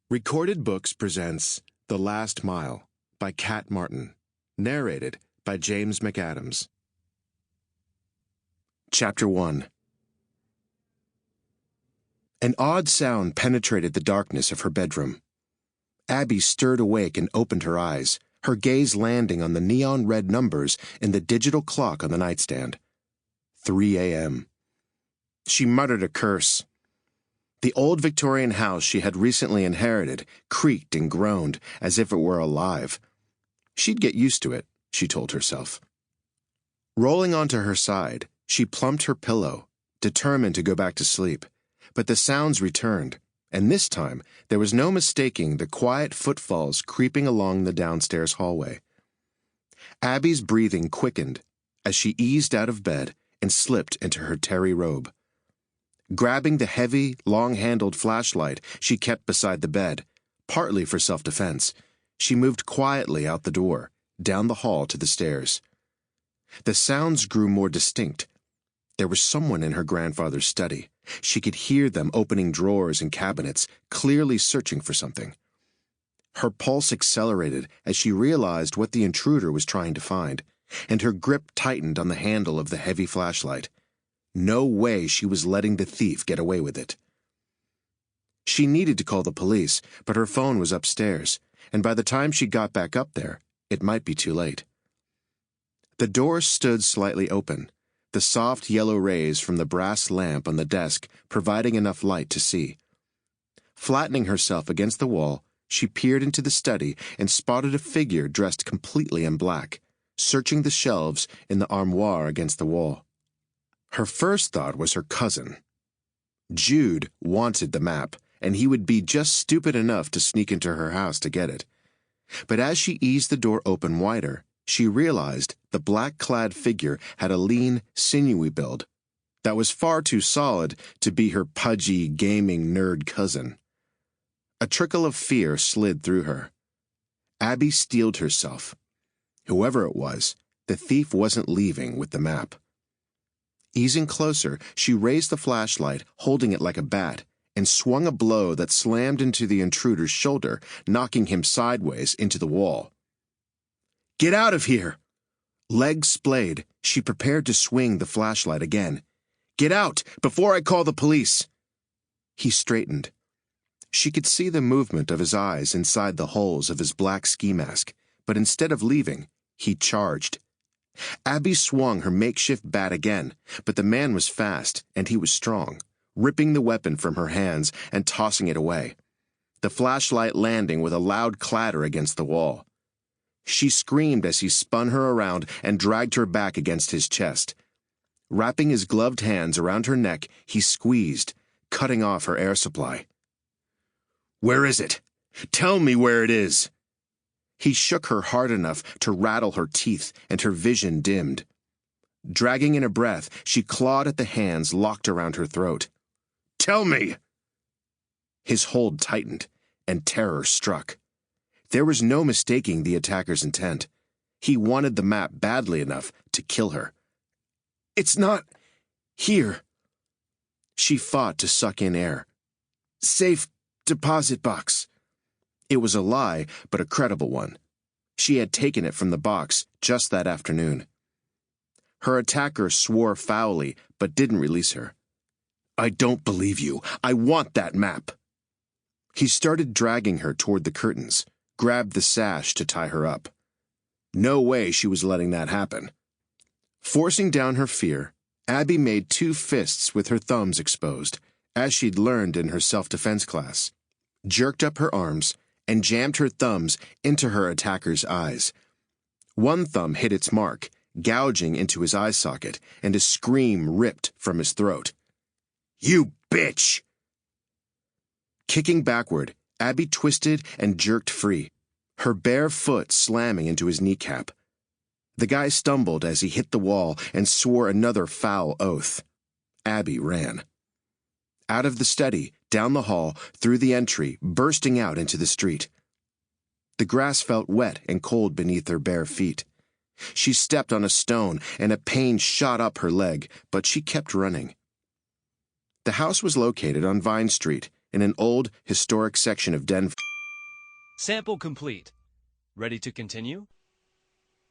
Recorded Books presents The Last Mile by Kat Martin, narrated by James Mcadams. Chapter 1. An odd sound penetrated the darkness of her bedroom. Abby stirred awake and opened her eyes, her gaze landing on the neon-red numbers in the digital clock on the nightstand. 3 a.m. She muttered a curse. The old Victorian house she had recently inherited creaked and groaned as if it were alive. She'd get used to it, she told herself. Rolling onto her side, she plumped her pillow, determined to go back to sleep. But the sounds returned, and this time there was no mistaking the quiet footfalls creeping along the downstairs hallway. Abby's breathing quickened as she eased out of bed and slipped into her terry robe. Grabbing the heavy, long-handled flashlight she kept beside the bed, partly for self-defense, she moved quietly out the door, down the hall to the stairs. The sounds grew more distinct. There was someone in her grandfather's study. She could hear them opening drawers and cabinets, clearly searching for something. Her pulse accelerated as she realized what the intruder was trying to find, and her grip tightened on the handle of the heavy flashlight. No way she was letting the thief get away with it. She needed to call the police, but her phone was upstairs, and by the time she got back up there, it might be too late. The door stood slightly open, the soft yellow rays from the brass lamp on the desk providing enough light to see. Flattening herself against the wall, she peered into the study and spotted a figure dressed completely in black, searching the shelves in the armoire against the wall. Her first thought was her cousin. Jude wanted the map, and he would be just stupid enough to sneak into her house to get it. But as she eased the door open wider, she realized the black-clad figure had a lean, sinewy build that was far too solid to be her pudgy, gaming nerd cousin. A trickle of fear slid through her. Abby steeled herself. Whoever it was, the thief wasn't leaving with the map. Easing closer, she raised the flashlight, holding it like a bat, and swung a blow that slammed into the intruder's shoulder, knocking him sideways into the wall. "Get out of here!" Legs splayed, she prepared to swing the flashlight again. "Get out, before I call the police!" He straightened. She could see the movement of his eyes inside the holes of his black ski mask, but instead of leaving, he charged. Abby swung her makeshift bat again, but the man was fast, and he was strong, ripping the weapon from her hands and tossing it away, the flashlight landing with a loud clatter against the wall. She screamed as he spun her around and dragged her back against his chest. Wrapping his gloved hands around her neck, he squeezed, cutting off her air supply. "Where is it? Tell me where it is!" He shook her hard enough to rattle her teeth, and her vision dimmed. Dragging in a breath, she clawed at the hands locked around her throat. "Tell me!" His hold tightened, and terror struck. There was no mistaking the attacker's intent. He wanted the map badly enough to kill her. "It's not here." She fought to suck in air. "Safe deposit box." It was a lie, but a credible one. She had taken it from the box just that afternoon. Her attacker swore foully, but didn't release her. "I don't believe you. I want that map." He started dragging her toward the curtains, grabbed the sash to tie her up. No way she was letting that happen. Forcing down her fear, Abby made 2 fists with her thumbs exposed, as she'd learned in her self-defense class, jerked up her arms, and jammed her thumbs into her attacker's eyes. One thumb hit its mark, gouging into his eye socket, and a scream ripped from his throat. "You bitch!" Kicking backward, Abby twisted and jerked free, her bare foot slamming into his kneecap. The guy stumbled as he hit the wall and swore another foul oath. Abby ran. Out of the study, down the hall, through the entry, bursting out into the street. The grass felt wet and cold beneath her bare feet. She stepped on a stone, and a pain shot up her leg, but she kept running. The house was located on Vine Street, in an old, historic section of Denver. Sample complete. Ready to continue?